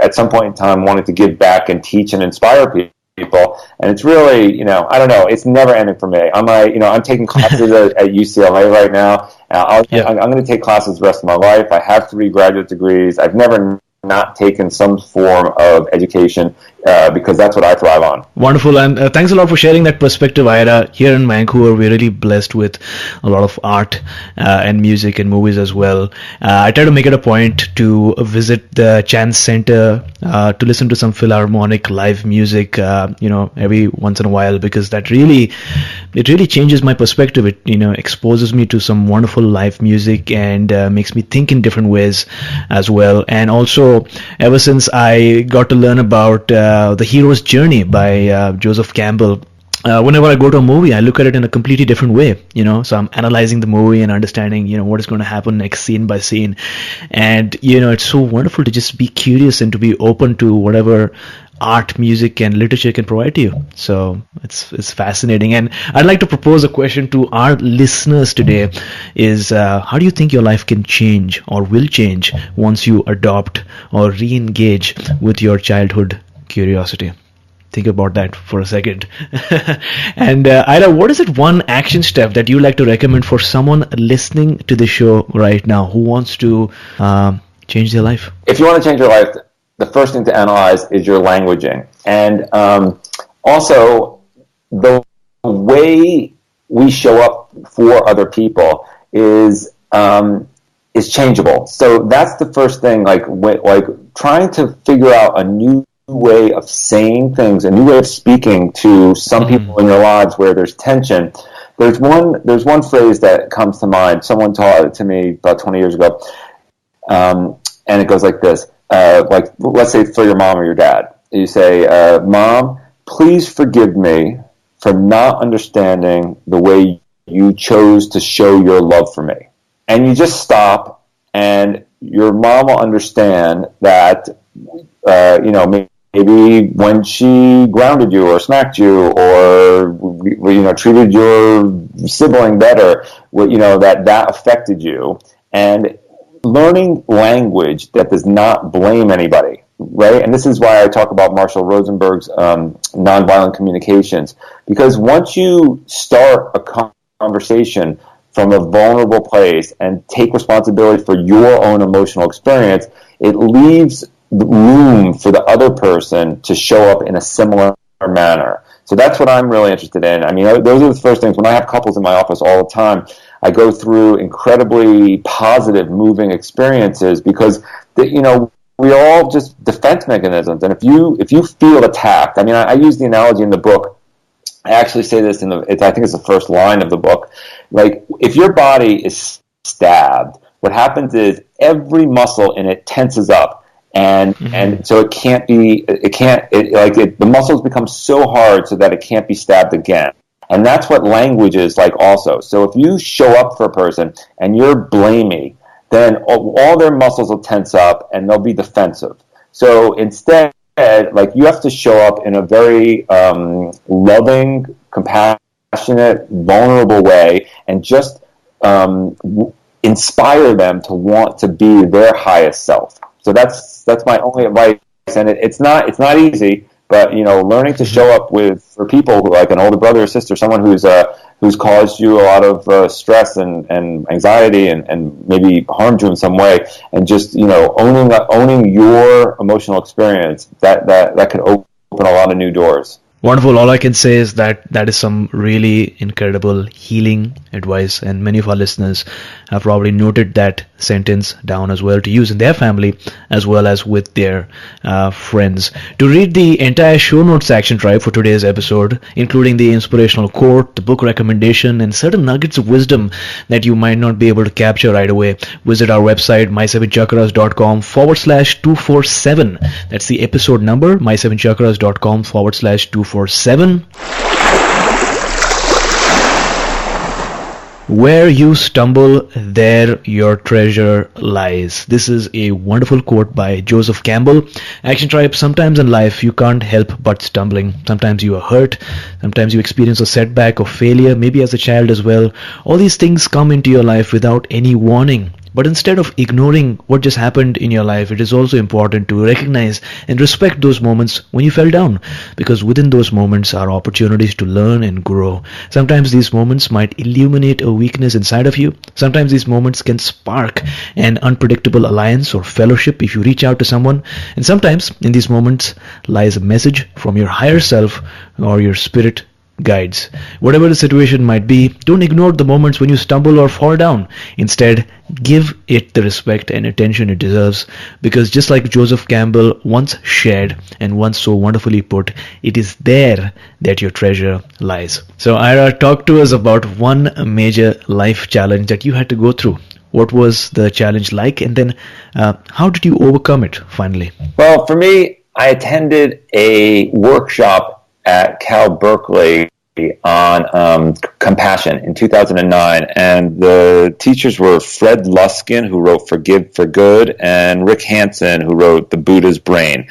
at some point in time wanting to give back and teach and inspire people. And it's really, I don't know, it's never ending for me. I'm taking classes at UCLA right now. I'm going to take classes the rest of my life. I have 3 graduate degrees. I've never not taken some form of education because that's what I thrive on. Wonderful, and thanks a lot for sharing that perspective, Ira. Here in Vancouver, we're really blessed with a lot of art and music and movies as well. I try to make it a point to visit the Chance Center to listen to some Philharmonic live music, every once in a while, because it really changes my perspective. It exposes me to some wonderful live music and makes me think in different ways as well. And also, ever since I got to learn about The Hero's Journey by Joseph Campbell, whenever I go to a movie, I look at it in a completely different way, so I'm analyzing the movie and understanding, what is going to happen next scene by scene. And, it's so wonderful to just be curious and to be open to whatever art, music, and literature can provide to you. So it's fascinating. And I'd like to propose a question to our listeners today is, how do you think your life can change or will change once you adopt or re-engage with your childhood curiosity? Think about that for a second. And Ira, what is it one action step that you like to recommend for someone listening to the show right now who wants to change their life? If you want to change your life, the first thing to analyze is your languaging. And also, the way we show up for other people is changeable. So that's the first thing, like trying to figure out a new way of saying things, a new way of speaking to some people in your lives where there's tension. There's one phrase that comes to mind. Someone taught it to me about 20 years ago, and it goes like this. Let's say for your mom or your dad, you say, "Mom, please forgive me for not understanding the way you chose to show your love for me." And you just stop, and your mom will understand that, maybe when she grounded you or smacked you or, treated your sibling better, that affected you. And learning language that does not blame anybody, right? And this is why I talk about Marshall Rosenberg's nonviolent communications, because once you start a conversation from a vulnerable place and take responsibility for your own emotional experience, it leaves room for the other person to show up in a similar manner. So that's what I'm really interested in. I mean, those are the first things. When I have couples in my office all the time, I go through incredibly positive, moving experiences because, we are all just defense mechanisms. And if you feel attacked, I mean, I use the analogy in the book. I actually say this I think it's the first line of the book. Like, if your body is stabbed, what happens is every muscle in it tenses up, and so the muscles become so hard so that it can't be stabbed again. And that's what language is like also. So if you show up for a person and you're blamey, then all their muscles will tense up and they'll be defensive. So instead, like, you have to show up in a very loving, compassionate, vulnerable way, and just inspire them to want to be their highest self. So that's my only advice, and it's not easy, but learning to show up for people who, like an older brother or sister, someone who's caused you a lot of stress and anxiety and maybe harmed you in some way, and just owning your emotional experience, that could open a lot of new doors. Wonderful. All I can say is that is some really incredible healing advice, and many of our listeners have probably noted that sentence down as well to use in their family as well as with their friends. To read the entire show notes action tribe for today's episode, including the inspirational quote, the book recommendation, and certain nuggets of wisdom that you might not be able to capture right away, visit our website my7chakras.com/247. That's the episode number, my7chakras.com/247. Where you stumble, there your treasure lies. This is a wonderful quote by Joseph Campbell. Action Tribe, sometimes in life you can't help but stumbling. Sometimes you are hurt. Sometimes you experience a setback or failure, maybe as a child as well. All these things come into your life without any warning. But instead of ignoring what just happened in your life, it is also important to recognize and respect those moments when you fell down, because within those moments are opportunities to learn and grow. Sometimes these moments might illuminate a weakness inside of you. Sometimes these moments can spark an unpredictable alliance or fellowship if you reach out to someone. And sometimes in these moments lies a message from your higher self or your spirit guides. Whatever the situation might be, don't ignore the moments when you stumble or fall down. Instead, give it the respect and attention it deserves, because just like Joseph Campbell once shared and once so wonderfully put, it is there that your treasure lies. So Ira, talk to us about one major life challenge that you had to go through. What was the challenge like, and then how did you overcome it finally? Well, for me, I attended a workshop at Cal Berkeley on compassion in 2009, and the teachers were Fred Luskin, who wrote Forgive for Good, and Rick Hansen, who wrote The Buddha's Brain.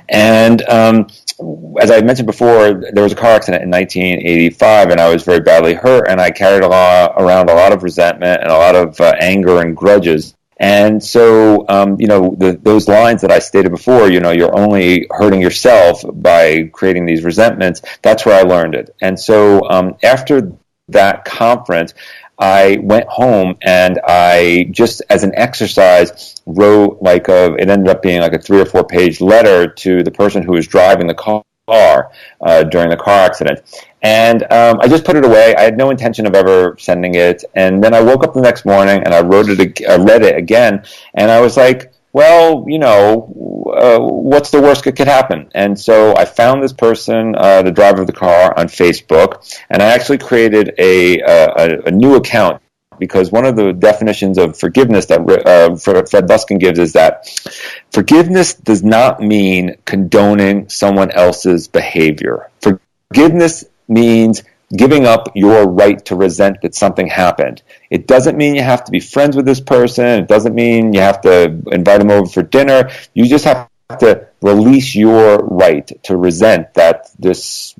And as I mentioned before, there was a car accident in 1985, and I was very badly hurt, and I carried around a lot of resentment and a lot of anger and grudges. And so, those lines that I stated before, you're only hurting yourself by creating these resentments, that's where I learned it. And so after that conference, I went home and I just, as an exercise, wrote it ended up being like a 3 or 4 page letter to the person who was driving the car during the car accident. And I just put it away. I had no intention of ever sending it. And then I woke up the next morning and I read it again. And I was like, well, what's the worst that could happen? And so I found this person, the driver of the car, on Facebook, and I actually created a new account, because one of the definitions of forgiveness that Fred Luskin gives is that forgiveness does not mean condoning someone else's behavior. Forgiveness means giving up your right to resent that something happened. It doesn't mean you have to be friends with this person. It doesn't mean you have to invite them over for dinner. You just have to release your right to resent that this,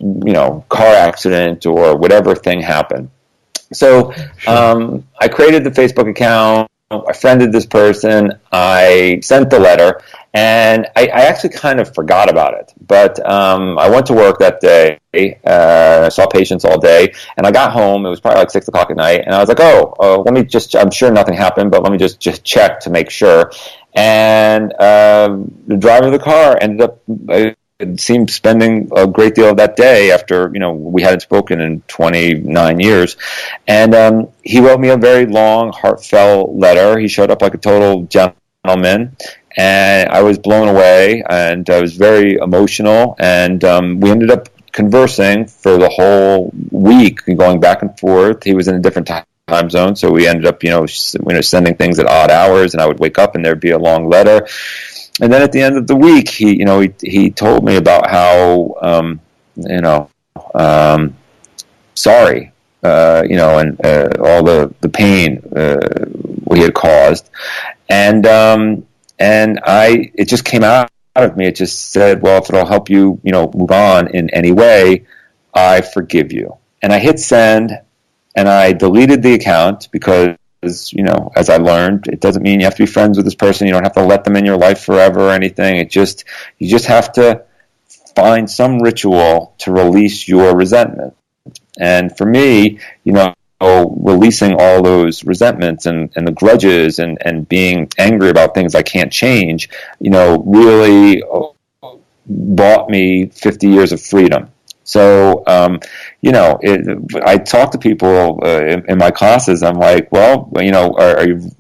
car accident or whatever thing happened. So I created the Facebook account, I friended this person, I sent the letter, and I actually kind of forgot about it. But I went to work that day, I saw patients all day, and I got home, it was probably like 6 o'clock at night, and I was like, let me just, I'm sure nothing happened, but let me just check to make sure. And the driver of the car ended up seemed spending a great deal of that day after, we hadn't spoken in 29 years. And he wrote me a very long, heartfelt letter. He showed up like a total gentleman, and I was blown away, and I was very emotional, and we ended up conversing for the whole week, going back and forth. He was in a different time zone, so we ended up, sending things at odd hours, and I would wake up and there'd be a long letter. And then at the end of the week, he told me about how, sorry, and all the pain we had caused, and it just came out of me. It just said, well, if it'll help you, move on in any way, I forgive you. And I hit send, and I deleted the account because, as I learned, it doesn't mean you have to be friends with this person. You don't have to let them in your life forever or anything. You just have to find some ritual to release your resentment. And for me, releasing all those resentments and the grudges and being angry about things I can't change, really bought me 50 years of freedom. So, I talk to people in my classes. I'm like, well, are you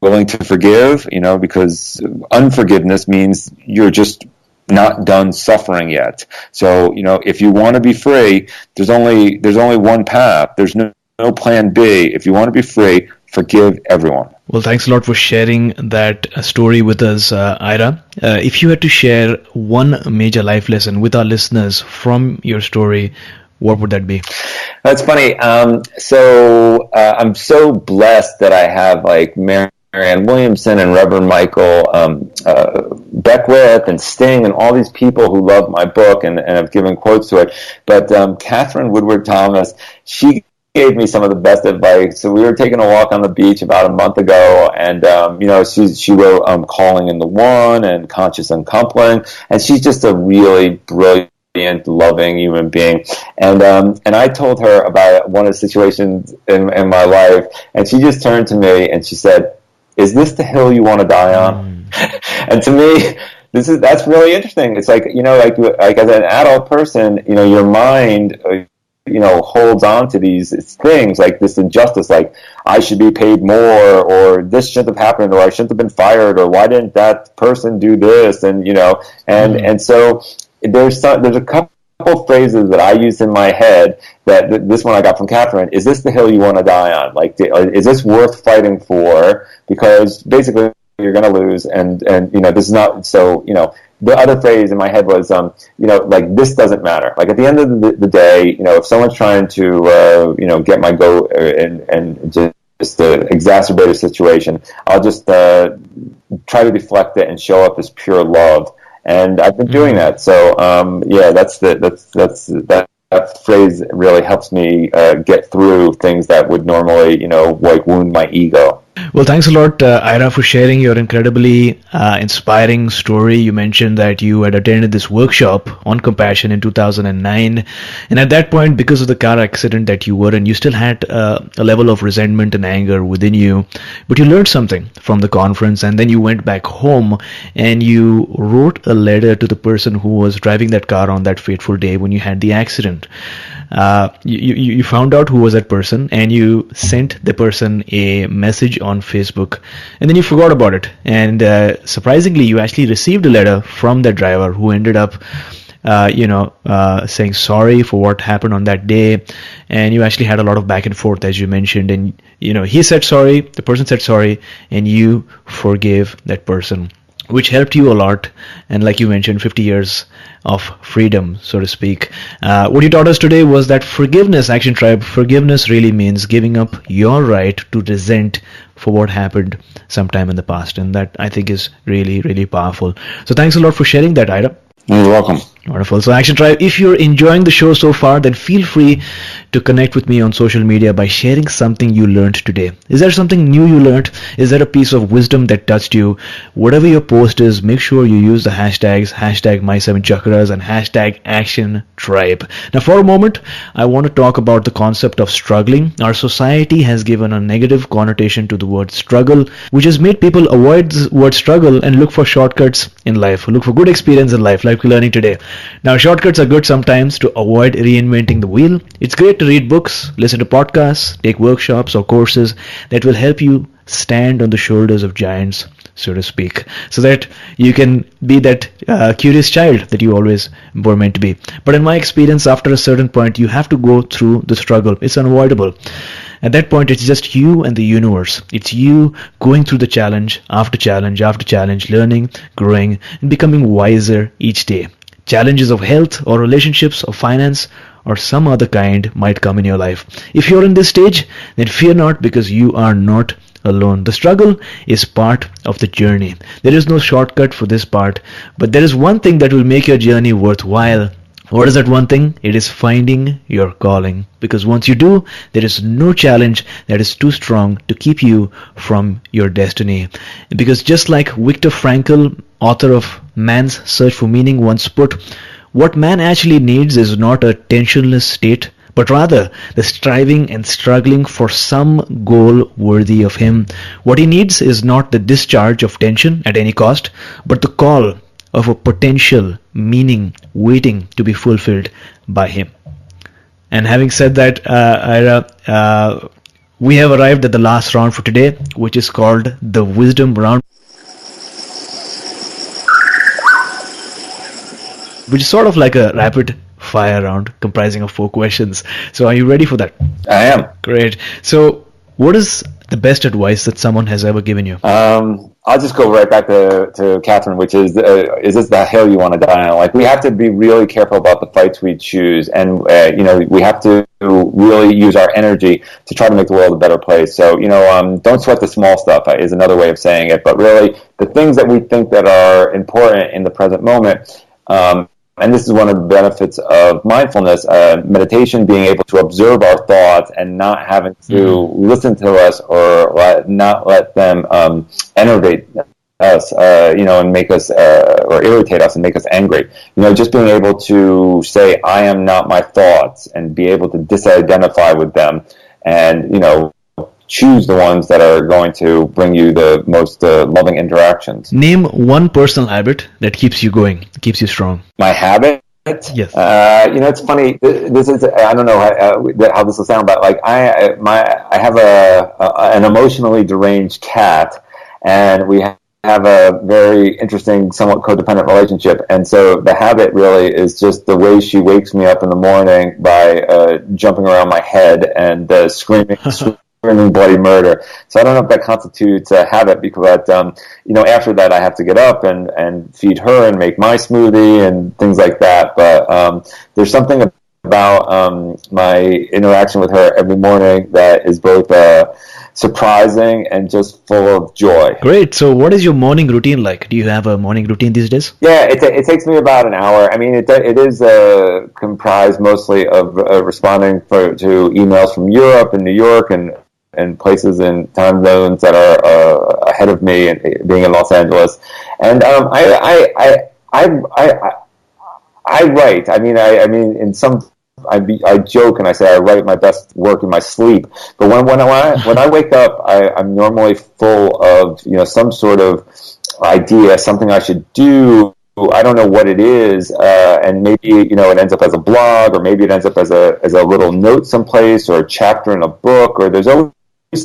willing to forgive? Because unforgiveness means you're just not done suffering yet. So, if you want to be free, there's only one path. There's no plan B. If you want to be free, forgive everyone. Well, thanks a lot for sharing that story with us, Ira. If you had to share one major life lesson with our listeners from your story, what would that be? That's funny. So I'm so blessed that I have like Marianne Williamson and Reverend Michael Beckwith and Sting and all these people who love my book and have given quotes to it. But Catherine Woodward Thomas, she gave me some of the best advice. So we were taking a walk on the beach about a month ago, and she wrote Calling in the One and Conscious Uncoupling, and she's just a really brilliant, loving human being. And I told her about one of the situations in my life, and she just turned to me and she said, "Is this the hill you want to die on?" And to me, that's really interesting. It's like, like as an adult person, your mind holds on to these things like this injustice, like I should be paid more, or this shouldn't have happened, or I shouldn't have been fired, or why didn't that person do this? And and so there's a couple phrases that I use in my head that this one I got from Catherine. Is this the hill you want to die on? Like, is this worth fighting for? Because basically you're going to lose, and this is not so. The other phrase in my head was, like, this doesn't matter. Like, at the end of the day, if someone's trying to, get my goat and just exacerbate a situation, I'll just try to deflect it and show up as pure love. And I've been doing that. So, that phrase really helps me get through things that would normally, like wound my ego. Well, thanks a lot, Ira, for sharing your incredibly inspiring story. You mentioned that you had attended this workshop on compassion in 2009. And at that point, because of the car accident that you were in, you still had a level of resentment and anger within you. But you learned something from the conference, and then you went back home and you wrote a letter to the person who was driving that car on that fateful day when you had the accident. You found out who was that person, and you sent the person a message on Facebook, and then you forgot about it. And surprisingly, you actually received a letter from that driver who ended up saying sorry for what happened on that day. And you actually had a lot of back and forth, as you mentioned, and he said sorry, the person said sorry, and you forgave that person, which helped you a lot. And like you mentioned, 50 years of freedom, so to speak. What you taught us today was that forgiveness, Action Tribe, forgiveness really means giving up your right to resent for what happened sometime in the past. And that, I think, is really, really powerful. So thanks a lot for sharing that, Ira. You're welcome. Wonderful. So Action Tribe, if you're enjoying the show so far, then feel free to connect with me on social media by sharing something you learned today. Is there something new you learned? Is there a piece of wisdom that touched you? Whatever your post is, make sure you use the hashtags, hashtag my7chakras and hashtag action tribe. Now for a moment, I want to talk about the concept of struggling. Our society has given a negative connotation to the word struggle, which has made people avoid the word struggle and look for shortcuts in life, look for good experience in life like we're learning today. Now shortcuts are good sometimes to avoid reinventing the wheel. It's great to read books, listen to podcasts, take workshops or courses that will help you stand on the shoulders of giants, so to speak, so that you can be that curious child that you always were meant to be. But in my experience, after a certain point, you have to go through the struggle. It's unavoidable. At that point, it's just you and the universe. It's you going through the challenge after challenge after challenge, learning, growing, and becoming wiser each day. Challenges of health or relationships or finance or some other kind might come in your life. If you're in this stage, then fear not, because you are not alone. The struggle is part of the journey. There is no shortcut for this part, but there is one thing that will make your journey worthwhile. What is that one thing? It is finding your calling. Because once you do, there is no challenge that is too strong to keep you from your destiny. Because just like Viktor Frankl, author of Man's Search for Meaning, once put, what man actually needs is not a tensionless state, but rather the striving and struggling for some goal worthy of him. What he needs is not the discharge of tension at any cost, but the call of a potential meaning waiting to be fulfilled by him. And having said that, Ira, we have arrived at the last round for today, which is called the Wisdom Round, which is sort of like a rapid fire round comprising of 4 questions. So are you ready for that? I am. Great. So what is the best advice that someone has ever given you? I'll just go right back to Catherine, which is this the hill you want to die on? Like, we have to be really careful about the fights we choose, and we have to really use our energy to try to make the world a better place. So don't sweat the small stuff is another way of saying it. But really, the things that we think that are important in the present moment. And this is one of the benefits of mindfulness, meditation, being able to observe our thoughts and not having to listen to us or not let them enervate us, and make us, or irritate us and make us angry. Just being able to say, I am not my thoughts, and be able to disidentify with them, and, choose the ones that are going to bring you the most loving interactions. Name one personal habit that keeps you going, keeps you strong. My habit? Yes. It's funny. This is, I don't know how this will sound, but like I have an emotionally deranged cat, and we have a very interesting, somewhat codependent relationship. And so the habit really is just the way she wakes me up in the morning by jumping around my head and screaming bloody murder. So I don't know if that constitutes a habit, because after that I have to get up and feed her and make my smoothie and things like that. But there's something about my interaction with her every morning that is both surprising and just full of joy. Great. So what is your morning routine like? Do you have a morning routine these days? Yeah, it takes me about an hour. I mean, it is comprised mostly of responding to emails from Europe and New York and places in time zones that are ahead of me, and being in Los Angeles. And I write. I mean, in some. I joke and I say I write my best work in my sleep. But when I wake up, I'm normally full of some sort of idea, something I should do. I don't know what it is, and maybe it ends up as a blog, or maybe it ends up as a little note someplace, or a chapter in a book, or there's always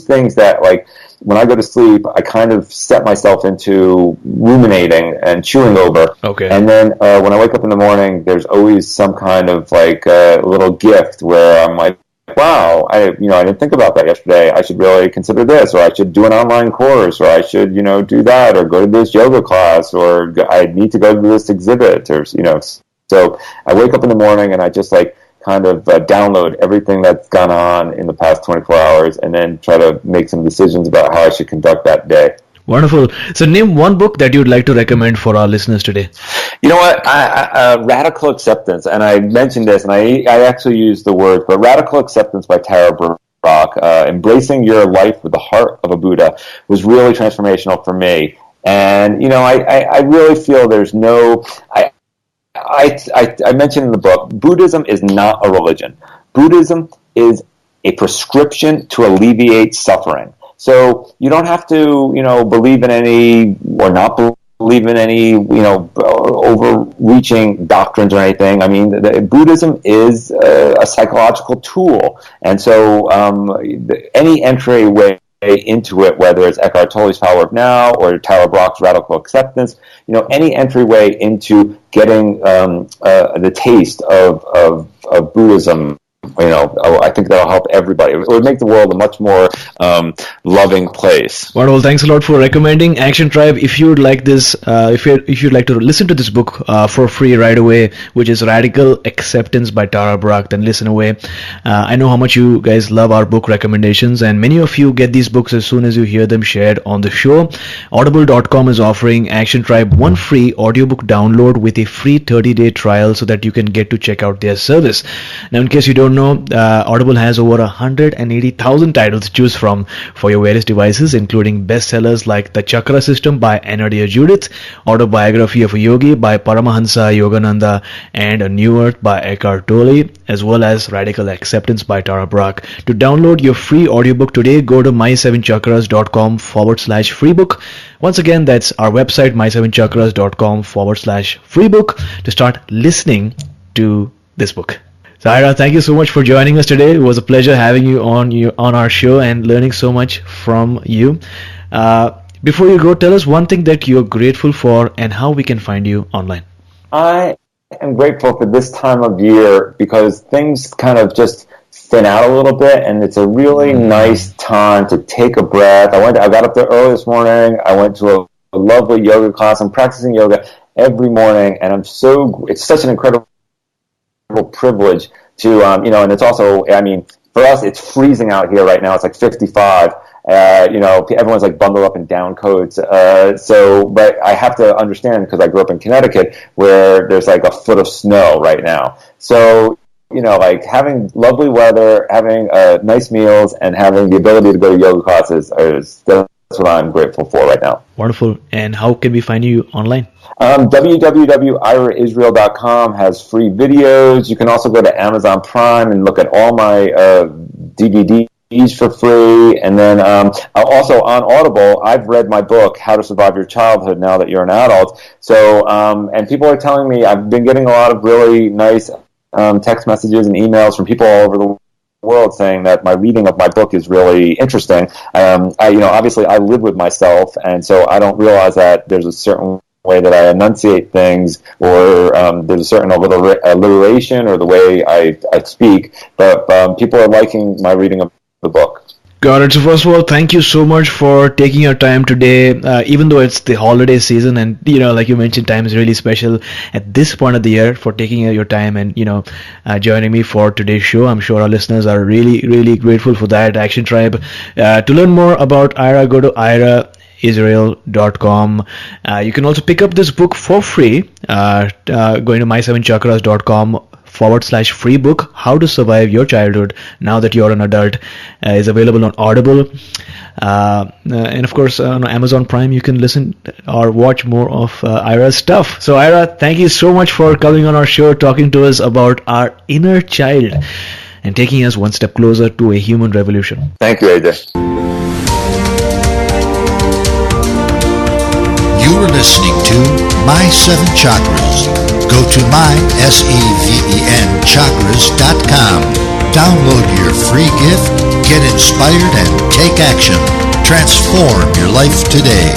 things that, like, when I go to sleep, I kind of set myself into ruminating and chewing over. Okay. And then when I wake up in the morning, there's always some kind of like little gift where I'm like, wow, I didn't think about that yesterday. I should really consider this, or I should do an online course, or I should do that, or go to this yoga class, or I need to go to this exhibit, or So I wake up in the morning and I just kind of download everything that's gone on in the past 24 hours, and then try to make some decisions about how I should conduct that day. Wonderful. So name one book that you'd like to recommend for our listeners today. You know what? Radical Acceptance, and I mentioned this, and I actually used the words, but Radical Acceptance by Tara Brach, embracing your life with the heart of a Buddha, was really transformational for me. And, you know, I really feel there's no... I mentioned in the book, Buddhism is not a religion. Buddhism is a prescription to alleviate suffering. So you don't have to, you know, believe in any or not believe in any, you know, overreaching doctrines or anything. I mean, Buddhism is a psychological tool, and so any entryway into it, whether it's Eckhart Tolle's Power of Now or Tara Brach's Radical Acceptance, you know, any entryway into getting the taste of Buddhism, you know, I think that'll help everybody. It would make the world a much more loving place. Wonderful. Thanks a lot for recommending Action Tribe. If you would like this, if you'd like to listen to this book for free right away, which is Radical Acceptance by Tara Brach, then listen away. I know how much you guys love our book recommendations, and many of you get these books as soon as you hear them shared on the show. Audible.com is offering Action Tribe one free audiobook download with a free 30-day trial so that you can get to check out their service. Now, in case you don't know, Audible has over 180,000 titles to choose from for your various devices, including bestsellers like The Chakra System by Anna Judith, Autobiography of a Yogi by Paramahansa Yogananda, and A New Earth by Eckhart Tolle, as well as Radical Acceptance by Tara Brach. To download your free audiobook today, go to my7chakras.com/freebook. Once again, that's our website, my7chakras.com/freebook, to start listening to this book. So, Ira, thank you so much for joining us today. It was a pleasure having you on our show and learning so much from you. Before you go, tell us one thing that you're grateful for and how we can find you online. I am grateful for this time of year because things kind of just thin out a little bit, and it's a really nice time to take a breath. I got up there early this morning. I went to a lovely yoga class. I'm practicing yoga every morning, and it's such an incredible privilege to, you know, and it's also, I mean, for us, it's freezing out here right now. It's like 55. You know, everyone's like bundled up in down coats. But I have to understand, because I grew up in Connecticut, where there's like a foot of snow right now. So, you know, like having lovely weather, having nice meals, and having the ability to go to yoga classes that's what I'm grateful for right now. Wonderful. And how can we find you online? www.iraisrael.com has free videos. You can also go to Amazon Prime and look at all my DVDs for free. And then also on Audible, I've read my book, How to Survive Your Childhood Now That You're an Adult. So, and people are telling me, I've been getting a lot of really nice text messages and emails from people all over the world saying that my reading of my book is really interesting. Obviously I live with myself, and so I don't realize that there's a certain way that I enunciate things, or there's a certain alliteration or the way I speak, but people are liking my reading of the book. Got it. So first of all, thank you so much for taking your time today, even though it's the holiday season, and, you know, like you mentioned, time is really special at this point of the year, for taking your time and, you know, joining me for today's show. I'm sure our listeners are really, really grateful for that. Action Tribe. To learn more about Ira, go to iraisrael.com. You can also pick up this book for free, going to my7chakras.com/free book. How to Survive Your Childhood Now That You're an Adult is available on Audible, and of course on Amazon Prime. You can listen or watch more of Ira's stuff. So Ira, thank you so much for coming on our show, talking to us about our inner child and taking us one step closer to a human revolution. Thank you, AJ. You were listening to My 7 Chakras. Go to mysevenchakras.com. Download your free gift, get inspired, and take action. Transform your life today.